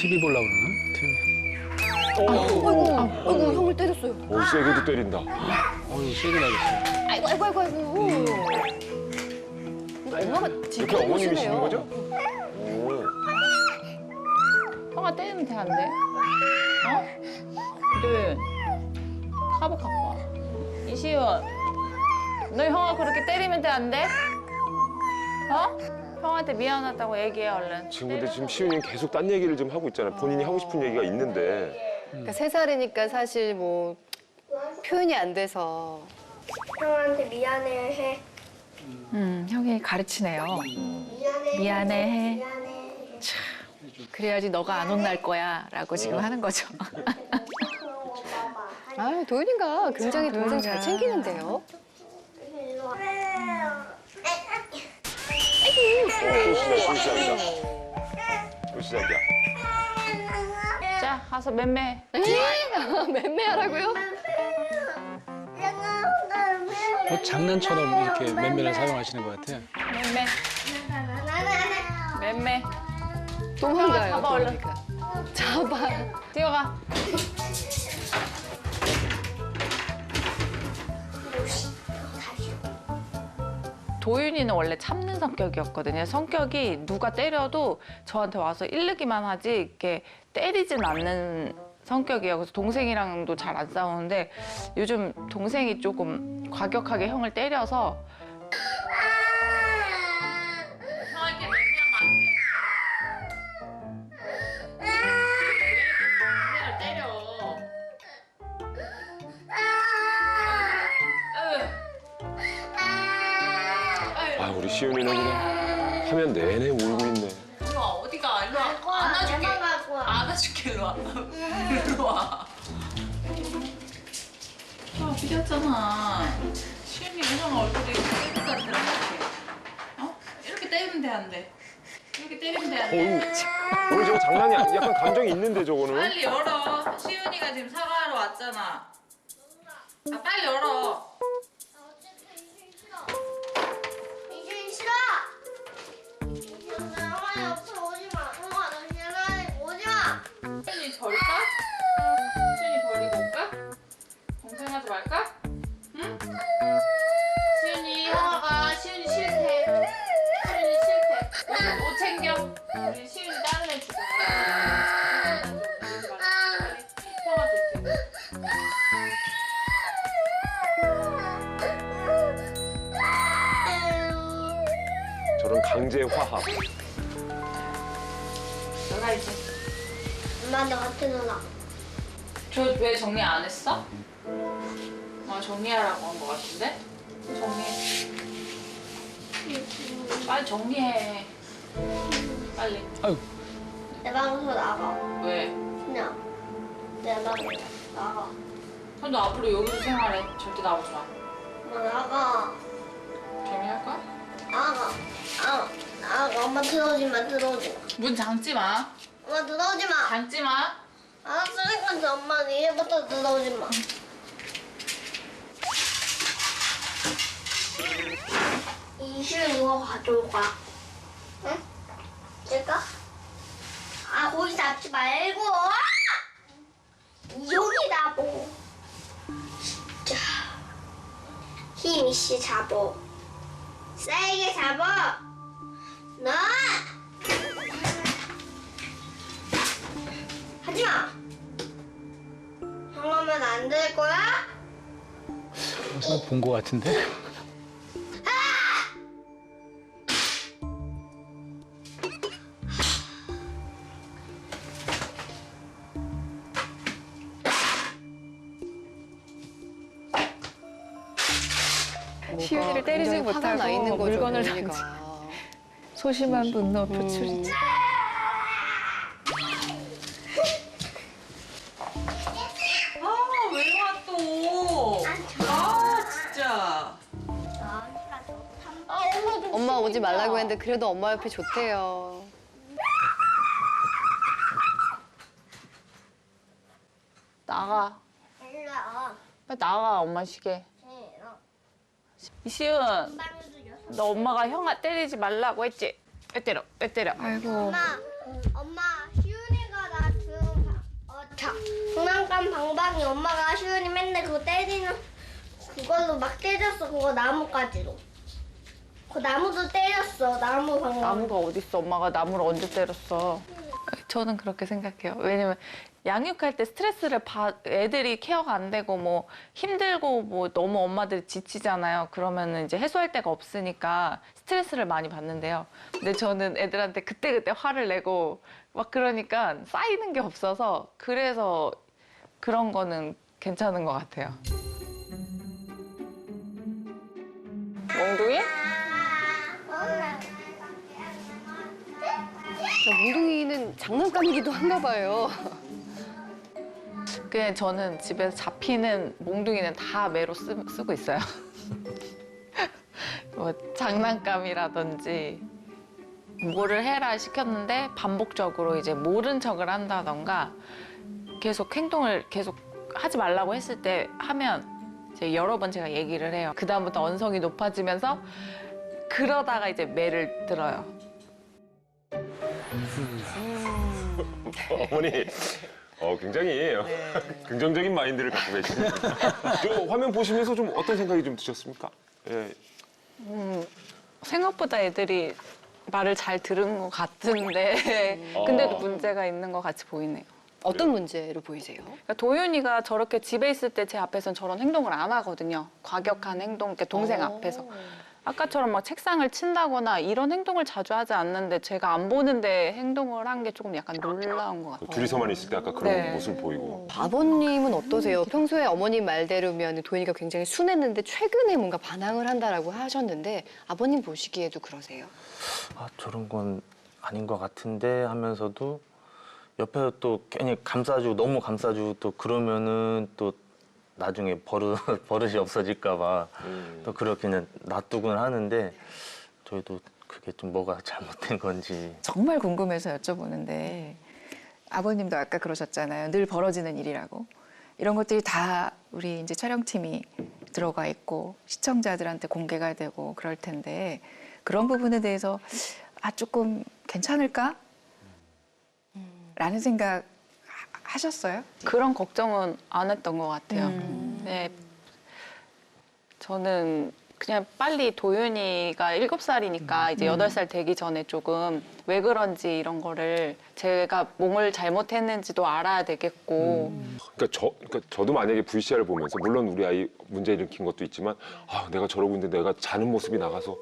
TV 보려고 그러나? TV. 아이고, 형을 때렸어요. 세게도 때린다. 어우, 세게 나겠어요. 아이고. 엄마가 이렇게 진짜 어머님이시는 무시네요. 거죠? 오. 형아 때리면 돼, 안 돼? 어? 네. 카보 갖고 와. 이시윤, 너 형아 그렇게 때리면 돼, 안 돼? 어? 형한테 미안하다고 얘기해, 얼른. 지금 근데 지금 시윤이는 계속 딴 얘기를 좀 하고 있잖아요. 본인이 하고 싶은 얘기가 있는데. 그러니까 3살이니까 사실 뭐 표현이 안 돼서. 형한테 미안해. 형이 가르치네요. 미안해. 미안해. 그래야지 너가 안 혼날 거야, 라고 지금 하는 거죠. 아, 도윤이가 굉장히 동생 잘 챙기는데요. 또 시작이다. 또 시작이야. 자, 가서 맴매. 맴매하라고요? 뭐 장난처럼 이렇게 맨면을 사용하시는 것 같아요. 맴매. 도망가요, 잡아, 얼른. 도윤이가. 잡아. 뛰어가. 도윤이는 원래 참는 성격이었거든요. 성격이 누가 때려도 저한테 와서 이르기만 하지 이렇게 때리진 않는 성격이에요. 그래서 동생이랑도 잘 안 싸우는데 요즘 동생이 조금 과격하게 형을 때려서 형한테 맹매하면 안 돼. 동생을 때려. 아, 우리 시윤이는 그냥 화면 내내 울고 있네. 일로 와, 어디가? 일로 와. 안아줄게. 안아줄게, 일로 와. 일로 와. 아, 삐졌잖아. 시윤이 왜 얼굴이 깨끗한 사람 같아? 어? 이렇게 때리면 돼, 안 돼? 이렇게 때리면 돼, 안 돼? 오늘 저거 장난이 아니, 약간 감정이 있는데 저거는. 빨리 열어. 시윤이가 지금 사과하러 왔잖아. 아, 빨리 열어. 이제 싫어. 이제 형아 옆에 오지 마. 형아 너 싫어해. 오지 마. 시윤이 버릴까? 시윤이 버리고 올까? 동생하지 말까? 응? 시윤이 형아가 시윤이 싫대. 시윤이 싫대. 옷 챙겨. 우리 시윤이 다른 애 주자. 형아 줄게. 저런 강제 화합. 너가 이제. 엄마한테 같이 놀아. 저 왜 정리 안 했어? 아, 정리하라고 한 거 같은데? 정리해. 빨리 정리해. 빨리. 아유, 내 방에서 나가. 왜? 그냥 내 방에 나가. 너 앞으로 여기서 생활해. 절대 나오지 마. 엄마 나가. 정리할 거야? 나가. 나가. 엄마 들어오지 마. 들어오지 마. 문 잠지 마. 엄마 들어오지 마. 잠지 마. 알았으니까 엄마 이제부터 들어오지 마. 이실 누가 가져올까? 응? 제가? 아 거기 잡지 말고 여기다 뭐. 진짜 힘 있이 잡어. 세게 잡어. 너 하지마. 형하면 안 될 거야? 어디서 본 것 같은데? 시윤이를 때리지 굉장히 화가 나 못하고 있는 거죠, 물건을 도윤이가. 소심한 분노 표출이지. 아, 왜 와 또? 아, 진짜. 엄마 오지 말라고 했는데 그래도 엄마 옆에 좋대요. 나가. 빨리 나가, 엄마 시계. 이시은, 너 엄마가 형아 때리지 말라고 했지? 왜 때려? 왜 때려? 엄마, 시윤이가 장난감 방방이 엄마가 시윤이 맨날 그거 때리는 그걸로 막 때렸어. 그거 나무가지로. 그 나무도 때렸어. 나무 방방. 나무가 어딨어? 엄마가 나무를 언제 때렸어? 저는 그렇게 생각해요. 왜냐면 양육할 때 스트레스를 애들이 케어가 안 되고 뭐 힘들고 뭐 너무 엄마들이 지치잖아요. 그러면은 이제 해소할 데가 없으니까 스트레스를 많이 받는데요. 근데 저는 애들한테 그때그때 화를 내고 막 그러니까 쌓이는 게 없어서 그래서 그런 거는 괜찮은 것 같아요. 몽둥이? 몽둥이는 장난감이기도 한가 봐요. 그냥 저는 집에서 잡히는 몽둥이는 다 매로 쓰고 있어요. 뭐 장난감이라든지 뭐를 해라 시켰는데 반복적으로 이제 모른 척을 한다던가 계속 행동을 계속 하지 말라고 했을 때 하면 이제 여러 번 제가 얘기를 해요. 그다음부터 언성이 높아지면서 그러다가 이제 매를 들어요. 어머니 굉장히 긍정적인 마인드를 갖고 계시네요. 저 화면 보시면서 좀 어떤 생각이 좀 드셨습니까? 예. 생각보다 애들이 말을 잘 들은 것 같은데 근데도 문제가 있는 것 같이 보이네요. 어떤 문제로 보이세요? 그러니까 도윤이가 저렇게 집에 있을 때 제 앞에서는 저런 행동을 안 하거든요. 과격한 행동, 그러니까 동생 앞에서. 아까처럼 막 책상을 친다거나 이런 행동을 자주 하지 않는데 제가 안 보는데 행동을 한 게 조금 약간 놀라운 것 같아요. 둘이서만 있을 때 아까 그런 네. 모습 보이고. 아버님은 어떠세요? 평소에 어머님 말대로면 도윤이가 굉장히 순했는데 최근에 뭔가 반항을 한다라고 하셨는데 아버님 보시기에도 그러세요? 아, 저런 건 아닌 것 같은데 하면서도 옆에서 또 괜히 감싸주고 너무 감싸주고 또 그러면은 또 나중에 버릇이 없어질까 봐 또 그렇게 그냥 놔두곤 하는데 저희도 그게 좀 뭐가 잘못된 건지 정말 궁금해서 여쭤보는데 아버님도 아까 그러셨잖아요. 늘 벌어지는 일이라고. 이런 것들이 다 우리 이제 촬영팀이 들어가 있고 시청자들한테 공개가 되고 그럴 텐데 그런 부분에 대해서 조금 괜찮을까? 라는 생각 하셨어요? 그런 걱정은 안 했던 것 같아요. 네. 저는 그냥 빨리 도윤이가 7살이니까 이제 8살 되기 전에 조금 왜 그런지 이런 거를 제가 몸을 잘못했는지도 알아야 되겠고. 그러니까 저도 만약에 VCR을 보면서 물론 우리 아이 문제 일으킨 것도 있지만 내가 저러고 있는데 내가 자는 모습이 나가서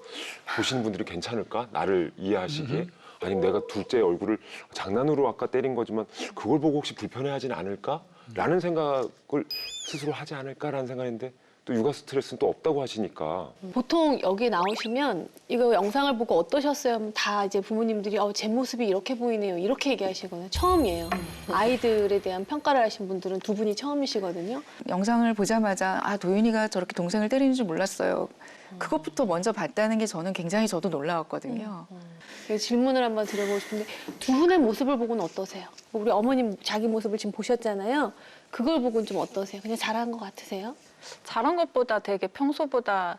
보시는 분들이 괜찮을까? 나를 이해하시기에? 아니면 내가 둘째 얼굴을 장난으로 아까 때린 거지만 그걸 보고 혹시 불편해하진 않을까? 라는 생각을 스스로 하지 않을까라는 생각인데 또 육아 스트레스는 또 없다고 하시니까. 보통 여기 나오시면 이거 영상을 보고 어떠셨어요? 하면 다 이제 부모님들이 제 모습이 이렇게 보이네요. 이렇게 얘기하시거든요. 처음이에요. 아이들에 대한 평가를 하신 분들은 두 분이 처음이시거든요. 영상을 보자마자 도윤이가 저렇게 동생을 때리는 줄 몰랐어요. 그것부터 먼저 봤다는 게 저는 굉장히 저도 놀라웠거든요. 그래서 질문을 한번 드려보고 싶은데 두 분의 모습을 보고는 어떠세요? 우리 어머님 자기 모습을 지금 보셨잖아요. 그걸 보고는 좀 어떠세요? 그냥 잘한 것 같으세요? 잘한 것보다 되게 평소보다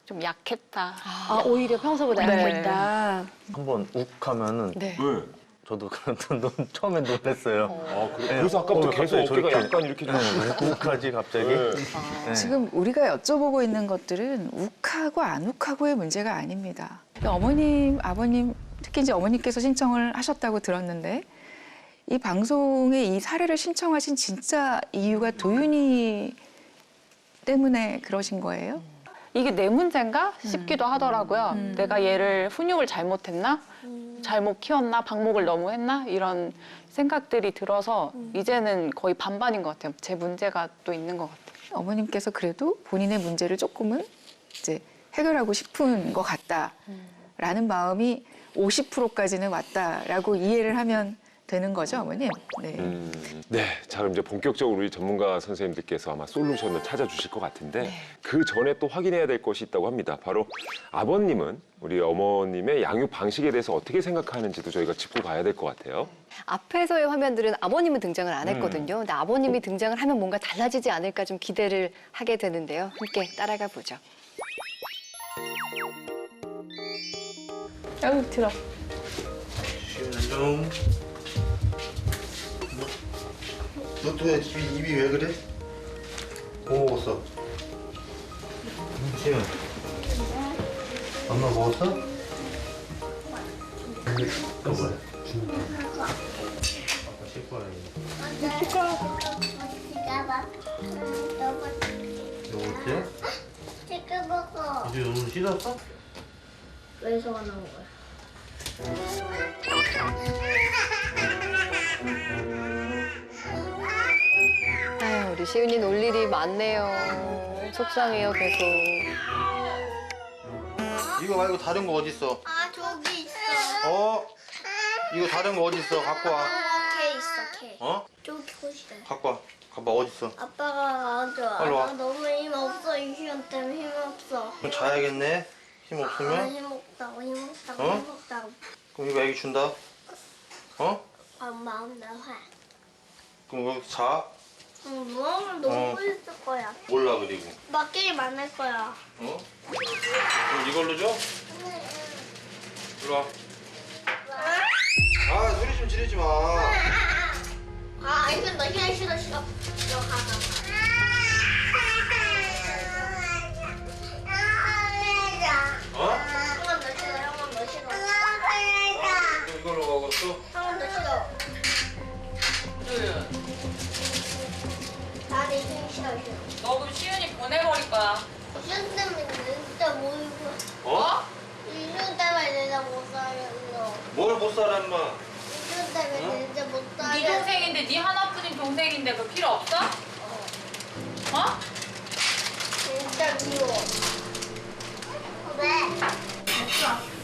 좀 약했다. 오히려 평소보다 네. 약했다. 한번 욱 하면은 네. 왜? 저도 처음에 놀랐어요. 그래서 아까부터 계속 갑자기 어깨가 저렇게 약간 이렇게 욱하지 갑자기. 네. 네. 지금 우리가 여쭤보고 있는 것들은 욱하고 안 욱하고의 문제가 아닙니다. 어머님, 아버님, 특히 이제 어머님께서 신청을 하셨다고 들었는데 이 방송에 이 사례를 신청하신 진짜 이유가 도윤이 때문에 그러신 거예요? 이게 내 문제인가 싶기도 하더라고요. 내가 얘를 훈육을 잘못했나? 잘못 키웠나? 방목을 너무 했나? 이런 생각들이 들어서 이제는 거의 반반인 것 같아요. 제 문제가 또 있는 것 같아요. 어머님께서 그래도 본인의 문제를 조금은 이제 해결하고 싶은 것 같다라는 마음이 50%까지는 왔다라고 이해를 하면 되는 거죠, 어머님? 네. 네, 자 그럼 이제 본격적으로 우리 전문가 선생님들께서 아마 솔루션을 찾아주실 것 같은데 그 전에 또 확인해야 될 것이 있다고 합니다. 바로 아버님은 우리 어머님의 양육 방식에 대해서 어떻게 생각하는지도 저희가 짚고 가야 될 것 같아요. 앞에서의 화면들은 아버님은 등장을 안 했거든요. 근데 아버님이 등장을 하면 뭔가 달라지지 않을까 좀 기대를 하게 되는데요. 함께 따라가 보죠. 여기 들어. 너또 입이 왜 그래? 뭐 먹었어? 지금 엄마 먹었어? 이거 뭐야? 아빠 씻고 와야지. 요거트? 치킨 먹어. 이제 오늘 씻었어? 왜서가 나온 거야? 아유, 우리 시은이 놀 일이 많네요. 속상해요, 계속. 이거 말고 다른 거 어딨어? 아 저기 있어. 이거 다른 거 어딨어? 갖고 와. 걔 있어 걔. 어? 저기 곳이래. 갖고 와. 가봐 어딨어? 아빠가 나한테 빨리 와. 나 너무 힘 없어 이 시간 때문에 힘 없어. 그럼 자야겠네. 힘 없으면? 힘 없다고 힘 없다고 어? 힘 없다고. 그럼 이거 애기 준다. 어? 마음대로 해. 그럼 여기 자. 누워면 너무 있을 거야. 몰라 그리고. 맞기를 만날 거야. 어? 그럼 이걸로 줘? 일로 와. 아 소리 좀 지르지 마. 아 이건 너 싫어. 너 가자. 어? 형은 너 싫어. 형은 너 싫어. 그럼 이걸로 먹었어? 형은 너 싫어. 나는 이승이 싫어. 너 그럼 시윤이 보내버릴 거야. 이승 때문에 진짜 못 입어. 어? 이승 때문에 내가 못 살겠어. 뭘 못 살아 인마. 이승 때문에 진짜 못 네 살겠어. 동생인데 네 하나뿐인 동생인데 그 필요 없어? 어? 진짜 미워. 왜?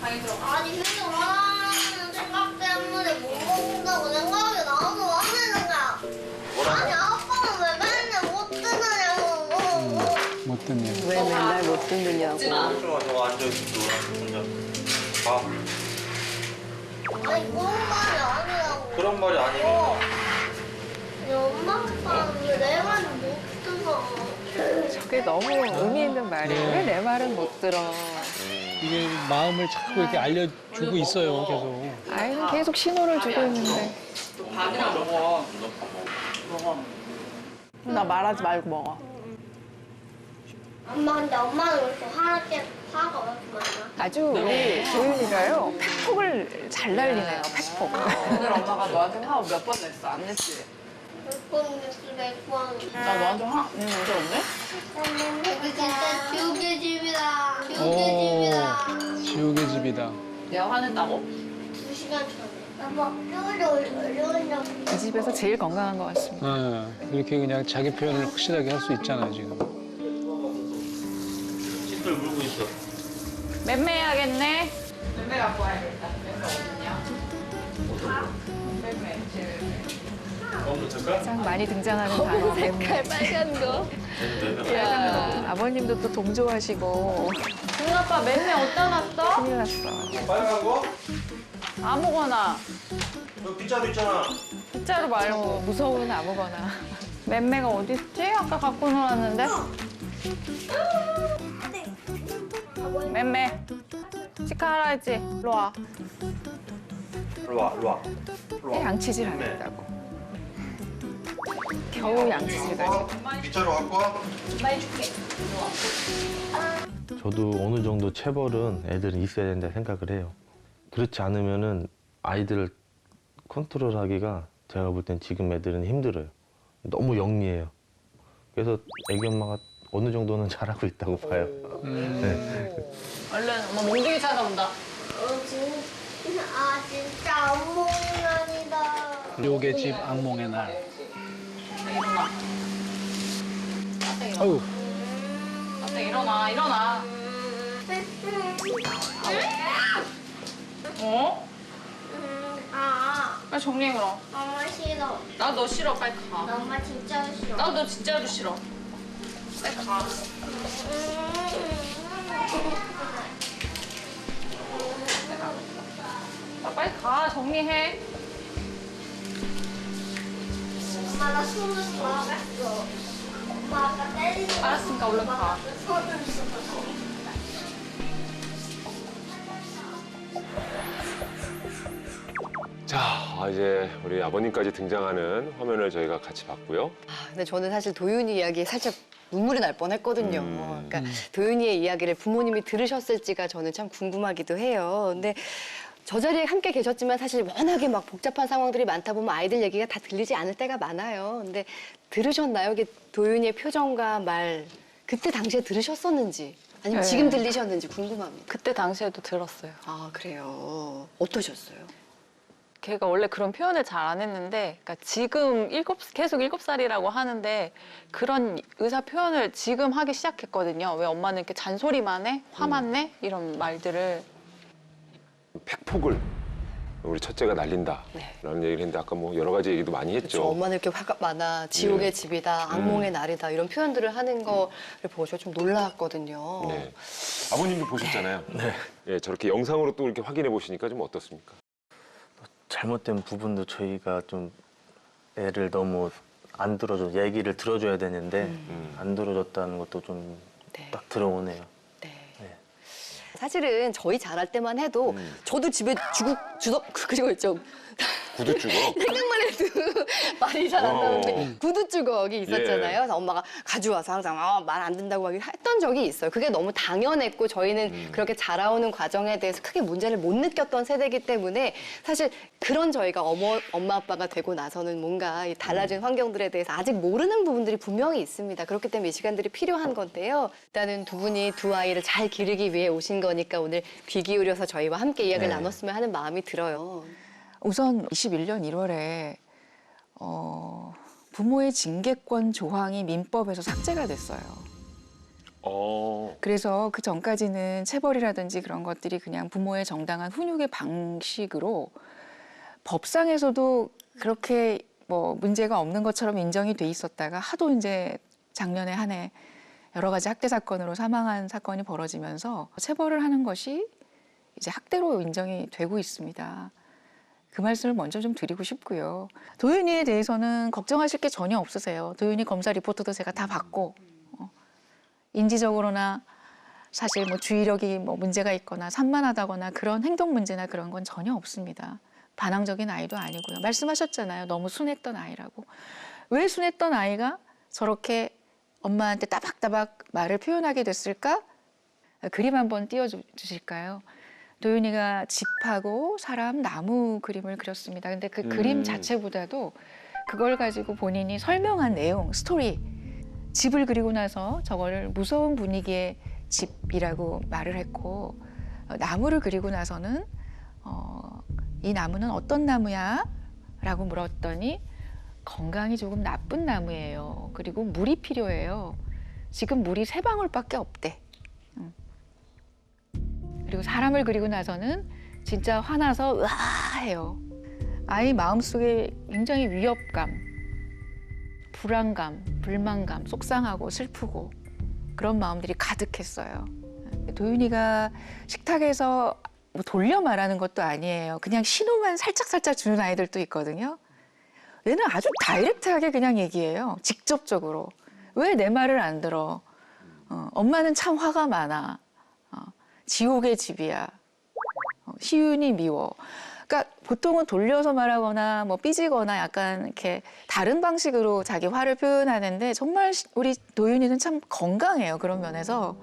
방에 들어가. 아니 휴게 원하는 생각 때문에 못 먹는다고 생각이 나서 화내는 거야. 아니 아빠는 왜 맨날 못 듣느냐고. 못 듣네. 왜 맨날 못 듣느냐고. 좀 와, 저거 앉아있어. 혼자. 봐. 아니 그런 말이 아니라고. 그런 말이 아니면. 아니 엄마 아빠는 왜 내 말을 못 들어. 저게 너무 의미 있는 말이에요. 왜 내 말은 못 들어. 이게 마음을 자꾸 이렇게 알려주고 있어요, 계속. 아이는 계속 신호를 주고 있는데. 밥이나 먹어. 나 말하지 말고 먹어. 엄마 근데 엄마는 왜 이렇게 화가 왜 이렇게 많아? 아주 우리 도윤이가요. 팩폭을 잘 날리네요. 팩폭. 오늘 엄마가 너한테 화 몇 번 냈어? 안 냈지? 몇 번, 몇 번. 나 너한테 화 낸 거 없네? 여기 진짜 지옥의 집이다. 지옥의 집이다. 지옥의 집이다. 내가 화냈다고? 2시간 전에. 아빠 뼈를 어려운다고. 이 집에서 제일 건강한 것 같습니다. 이렇게 그냥 자기 표현을 확실하게 할 수 있잖아요, 지금. 씻들 물고 있어. 맴매해야겠네. 맴매 갖고 와야겠다. 맴매 어딨냐? 맴매, 제 가장 많이 등장하는 단어 맴매. 빨간 거. 아버님도 또 동조하시고 승아빠 맴매 어디다 놨어? 큰일 났어. 빨간 거? 아무거나. 여기 빗자루 있잖아. 빗자루 말고. 무서운 아무거나. 맴매가 어디 있지? 아까 갖고 놀았는데. 맴매. 치카하라 했지? 일로 와. 일로 와, 일로 와. 양치질 안 했다고. 겨우 양치질까지. 빗자루 갖고 와. 저도 어느 정도 체벌은 애들은 있어야 된다 생각을 해요. 그렇지 않으면은 아이들을 컨트롤하기가 제가 볼 땐 지금 애들은 힘들어요. 너무 영리해요. 그래서 애기 엄마가 어느 정도는 잘하고 있다고 봐요. 네. 얼른 엄마 몽둥이 찾아온다. 진짜 안몽년이다. 지옥의 집 악몽의 날. 일어나. 아유, 일어나, 일어나. 어? 빨리 정리해 그럼. 엄마 싫어. 나 너 싫어, 빨리 가. 나 엄마 진짜 싫어. 나 너 진짜로 싫어. 빨리 가. 빨리 가, 정리해. 엄마 나 손을 좋아했어. 엄마 아까 때리는 거. 알았으니까 얼른 가. 손을 줬어. 자, 이제 우리 아버님까지 등장하는 화면을 저희가 같이 봤고요. 근데 저는 사실 도윤이 이야기에 살짝 눈물이 날 뻔했거든요. 그러니까 도윤이의 이야기를 부모님이 들으셨을지가 저는 참 궁금하기도 해요. 근데 저 자리에 함께 계셨지만 사실 워낙에 막 복잡한 상황들이 많다 보면 아이들 얘기가 다 들리지 않을 때가 많아요. 근데 들으셨나요? 이게 도윤이의 표정과 말 그때 당시에 들으셨었는지 아니면 네. 지금 들리셨는지 궁금합니다. 그때 당시에도 들었어요. 아 그래요. 어떠셨어요? 걔가 원래 그런 표현을 잘 안 했는데, 그러니까 지금 계속 7살이라고 하는데 그런 의사 표현을 지금 하기 시작했거든요. 왜 엄마는 이렇게 잔소리만 해? 화만 내? 이런 말들을. 팩폭을 우리 첫째가 날린다. 네. 라는 얘기를 했는데 아까 뭐 여러 가지 얘기도 많이 했죠. 그렇죠. 엄마는 이렇게 화가 많아, 지옥의 네. 집이다, 악몽의 날이다 이런 표현들을 하는 거를 보고 저 좀 놀랐거든요. 네. 아버님도 보셨잖아요. 네. 예, 저렇게 영상으로 또 이렇게 확인해 보시니까 좀 어떻습니까? 잘못된 부분도 저희가 좀 애를 너무 안 들어줘 얘기를 들어줘야 되는데 안 들어줬다는 것도 좀 네. 딱 들어오네요. 네. 네. 사실은 저희 자랄 때만 해도 저도 집에 주걱 그거 있죠. 구두 주걱. 생각만 해도 말이 잘 안 나오는데 구두 주걱이 있었잖아요. 예. 그래서 엄마가 가져와서 항상 말 안 된다고 했던 적이 있어요. 그게 너무 당연했고 저희는 그렇게 자라오는 과정에 대해서 크게 문제를 못 느꼈던 세대이기 때문에 사실 그런 저희가 엄마 아빠가 되고 나서는 뭔가 이 달라진 환경들에 대해서 아직 모르는 부분들이 분명히 있습니다. 그렇기 때문에 이 시간들이 필요한 건데요. 일단은 두 분이 두 아이를 잘 기르기 위해 오신 거니까 오늘 귀 기울여서 저희와 함께 이야기를 네. 나눴으면 하는 마음이 들어요. 우선 21년 1월에 부모의 징계권 조항이 민법에서 삭제가 됐어요. 그래서 그 전까지는 체벌이라든지 그런 것들이 그냥 부모의 정당한 훈육의 방식으로 법상에서도 그렇게 뭐 문제가 없는 것처럼 인정이 돼 있었다가 하도 이제 작년에 한 해 여러 가지 학대 사건으로 사망한 사건이 벌어지면서 체벌을 하는 것이 이제 학대로 인정이 되고 있습니다. 그 말씀을 먼저 좀 드리고 싶고요. 도윤이에 대해서는 걱정하실 게 전혀 없으세요. 도윤이 검사 리포트도 제가 다 받고 인지적으로나 사실 뭐 주의력이 뭐 문제가 있거나 산만하다거나 그런 행동 문제나 그런 건 전혀 없습니다. 반항적인 아이도 아니고요. 말씀하셨잖아요. 너무 순했던 아이라고. 왜 순했던 아이가 저렇게 엄마한테 따박따박 말을 표현하게 됐을까? 그림 한번 띄워주실까요? 도윤이가 집하고 사람, 나무 그림을 그렸습니다. 근데 그 그림 자체보다도 그걸 가지고 본인이 설명한 내용, 스토리, 집을 그리고 나서 저거를 무서운 분위기의 집이라고 말을 했고 나무를 그리고 나서는 이 나무는 어떤 나무야? 라고 물었더니 건강이 조금 나쁜 나무예요. 그리고 물이 필요해요. 지금 물이 3방울밖에 없대. 그리고 사람을 그리고 나서는 진짜 화나서 으아 해요. 아이 마음속에 굉장히 위협감, 불안감, 불만감, 속상하고 슬프고 그런 마음들이 가득했어요. 도윤이가 식탁에서 뭐 돌려 말하는 것도 아니에요. 그냥 신호만 살짝살짝 주는 아이들도 있거든요. 얘는 아주 다이렉트하게 그냥 얘기해요. 직접적으로. 왜 내 말을 안 들어? 엄마는 참 화가 많아. 지옥의 집이야. 시윤이 미워. 그러니까 보통은 돌려서 말하거나 뭐 삐지거나 약간 이렇게 다른 방식으로 자기 화를 표현하는데 정말 우리 도윤이는 참 건강해요. 그런 면에서.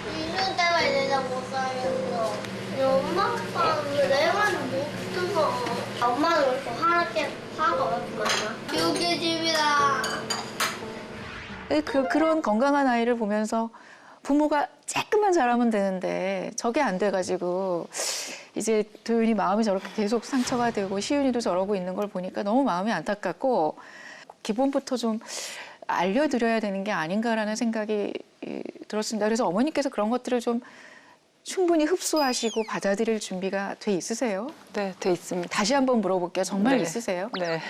이런 때문에 내가 못 살겠어. 우리 엄마 아빠는 왜 내 말을 못 들어? 엄마는 왜 이렇게 화가 왜 이렇게 많아? 지옥의 집이다. 그런 건강한 아이를 보면서 부모가 조금만 잘하면 되는데 저게 안 돼가지고 이제 도윤이 마음이 저렇게 계속 상처가 되고 시윤이도 저러고 있는 걸 보니까 너무 마음이 안타깝고 기본부터 좀 알려드려야 되는 게 아닌가라는 생각이 들었습니다. 그래서 어머니께서 그런 것들을 좀 충분히 흡수하시고 받아들일 준비가 돼 있으세요? 네, 돼 있습니다. 다시 한번 물어볼게요. 정말 네. 있으세요? 네.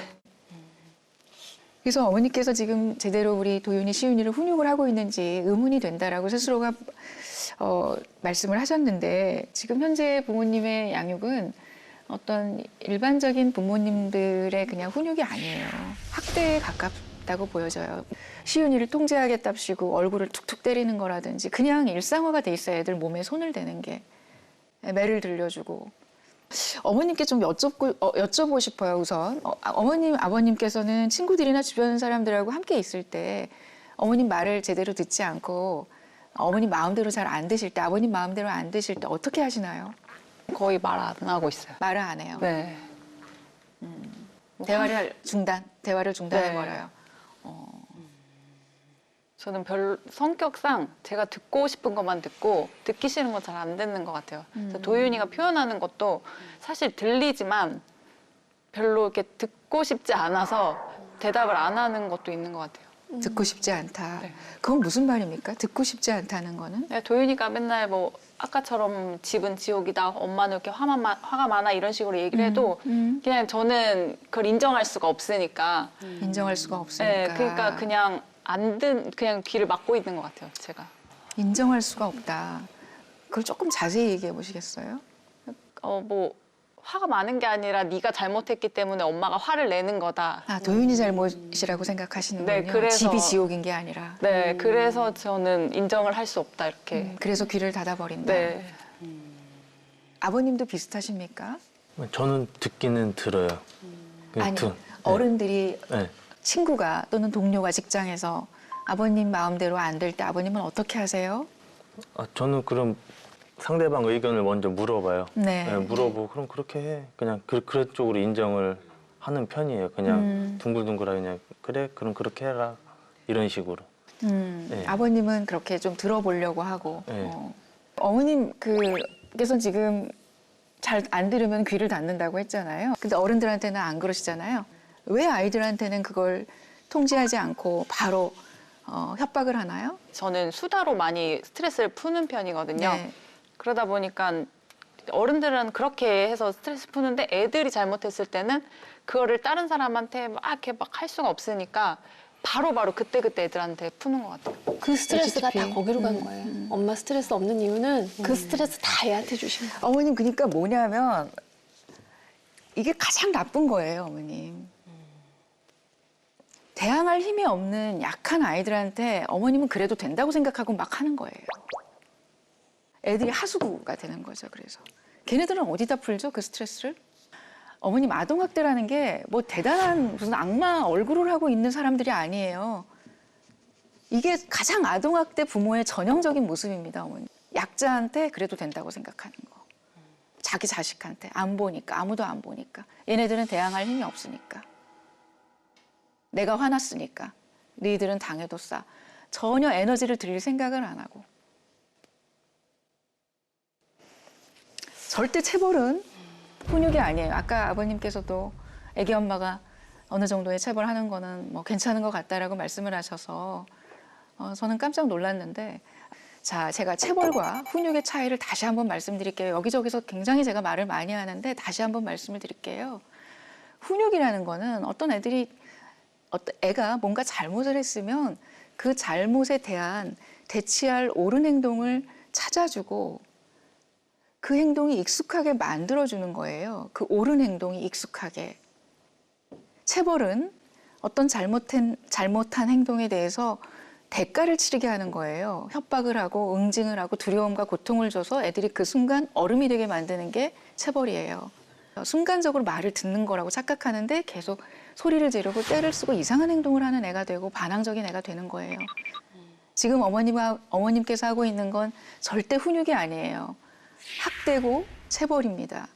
그래서 어머니께서 지금 제대로 우리 도윤이, 시윤이를 훈육을 하고 있는지 의문이 된다라고 스스로가 말씀을 하셨는데 지금 현재 부모님의 양육은 어떤 일반적인 부모님들의 그냥 훈육이 아니에요. 학대에 가깝다고 보여져요. 시윤이를 통제하겠답시고 얼굴을 툭툭 때리는 거라든지 그냥 일상화가 돼 있어요. 애들 몸에 손을 대는 게. 매를 들려주고 어머님께 좀 여쭤보고 싶어요, 우선. 어머님, 아버님께서는 친구들이나 주변 사람들하고 함께 있을 때 어머님 말을 제대로 듣지 않고 어머님 마음대로 잘 안 되실 때, 아버님 마음대로 안 되실 때 어떻게 하시나요? 거의 말 안 하고 있어요. 말을 안 해요. 네. 대화를 중단해버려요. 저는 별로 성격상 제가 듣고 싶은 것만 듣고 듣기 싫은 건 잘 안 듣는 것 같아요. 그래서 도윤이가 표현하는 것도 사실 들리지만 별로 이렇게 듣고 싶지 않아서 대답을 안 하는 것도 있는 것 같아요. 듣고 싶지 않다. 네. 그건 무슨 말입니까? 듣고 싶지 않다는 거는? 네, 도윤이가 맨날 뭐 아까처럼 집은 지옥이다, 엄마는 이렇게 화가 많아 이런 식으로 얘기를 해도 그냥 저는 그걸 인정할 수가 없으니까. 인정할 수가 없으니까. 네, 그러니까 그냥 그냥 귀를 막고 있는 것 같아요, 제가. 인정할 수가 없다. 그걸 조금 자세히 얘기해 보시겠어요? 뭐 화가 많은 게 아니라 네가 잘못했기 때문에 엄마가 화를 내는 거다. 아, 도윤이 잘못이라고 생각하시는군요. 네, 그래서- 집이 지옥인 게 아니라. 네, 그래서 저는 인정을 할 수 없다 이렇게. 그래서 귀를 닫아버린다. 네. 아버님도 비슷하십니까? 저는 듣기는 들어요. 아니, 네. 어른들이 네. 친구가 또는 동료가 직장에서 아버님 마음대로 안 될 때 아버님은 어떻게 하세요? 저는 그럼 상대방 의견을 먼저 물어봐요. 네. 물어보고 그럼 그렇게 해. 그냥 그런 쪽으로 인정을 하는 편이에요. 그냥 둥글둥글하게 그냥 그래 그럼 그렇게 해라 이런 식으로. 네. 아버님은 그렇게 좀 들어보려고 하고. 네. 어머님께서 지금 잘 안 들으면 귀를 닫는다고 했잖아요. 근데 어른들한테는 안 그러시잖아요. 왜 아이들한테는 그걸 통제하지 않고 바로 협박을 하나요? 저는 수다로 많이 스트레스를 푸는 편이거든요. 네. 그러다 보니까 어른들은 그렇게 해서 스트레스 푸는데 애들이 잘못했을 때는 그거를 다른 사람한테 막 이렇게 막 할 수가 없으니까 바로바로 그때그때 애들한테 푸는 것 같아요. 그 스트레스가 HTP. 다 거기로 간 거예요. 엄마 스트레스 없는 이유는 그 스트레스 다 얘한테 주신 거예요. 어머님 그러니까 뭐냐면 이게 가장 나쁜 거예요, 어머님. 대항할 힘이 없는 약한 아이들한테 어머님은 그래도 된다고 생각하고 막 하는 거예요. 애들이 하수구가 되는 거죠, 그래서. 걔네들은 어디다 풀죠, 그 스트레스를? 어머님 아동학대라는 게 뭐 대단한 무슨 악마 얼굴을 하고 있는 사람들이 아니에요. 이게 가장 아동학대 부모의 전형적인 모습입니다, 어머니. 약자한테 그래도 된다고 생각하는 거. 자기 자식한테 안 보니까, 아무도 안 보니까. 얘네들은 대항할 힘이 없으니까. 내가 화났으니까. 너희들은 당해도 싸. 전혀 에너지를 들일 생각을 안 하고. 절대 체벌은 훈육이 아니에요. 아까 아버님께서도 애기 엄마가 어느 정도의 체벌하는 거는 뭐 괜찮은 것 같다라고 말씀을 하셔서 저는 깜짝 놀랐는데 자, 제가 체벌과 훈육의 차이를 다시 한번 말씀드릴게요. 여기저기서 굉장히 제가 말을 많이 하는데 다시 한번 말씀을 드릴게요. 훈육이라는 거는 어떤 애가 뭔가 잘못을 했으면 그 잘못에 대한 대치할 옳은 행동을 찾아주고 그 행동이 익숙하게 만들어주는 거예요. 그 옳은 행동이 익숙하게. 체벌은 어떤 잘못한 행동에 대해서 대가를 치르게 하는 거예요. 협박을 하고 응징을 하고 두려움과 고통을 줘서 애들이 그 순간 얼음이 되게 만드는 게 체벌이에요. 순간적으로 말을 듣는 거라고 착각하는데 계속 소리를 지르고 떼를 쓰고 이상한 행동을 하는 애가 되고 반항적인 애가 되는 거예요. 지금 어머님께서 하고 있는 건 절대 훈육이 아니에요. 학대고 체벌입니다.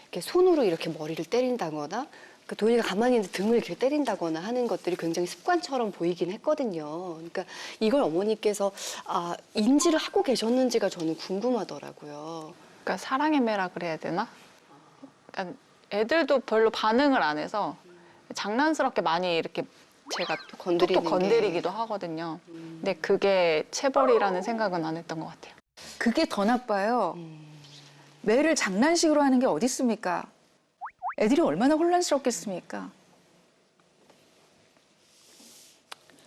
이렇게 손으로 이렇게 머리를 때린다거나 그 도윤이가 가만히 있는데 등을 이렇게 때린다거나 하는 것들이 굉장히 습관처럼 보이긴 했거든요. 그러니까 이걸 어머니께서 인지를 하고 계셨는지가 저는 궁금하더라고요. 그러니까 사랑의 매라 그래야 되나? 그러니까 애들도 별로 반응을 안 해서 장난스럽게 많이 이렇게 제가 톡톡 건드리기도 하거든요. 근데 그게 체벌이라는 생각은 안 했던 것 같아요. 그게 더 나빠요. 매를 장난식으로 하는 게 어디 있습니까? 애들이 얼마나 혼란스럽겠습니까?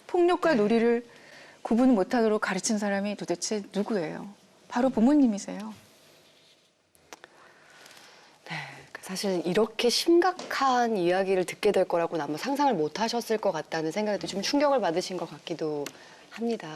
폭력과 놀이를 구분 못하도록 가르친 사람이 도대체 누구예요? 바로 부모님이세요. 사실 이렇게 심각한 이야기를 듣게 될 거라고는 아마 상상을 못 하셨을 것 같다는 생각에 좀 충격을 받으신 것 같기도 합니다.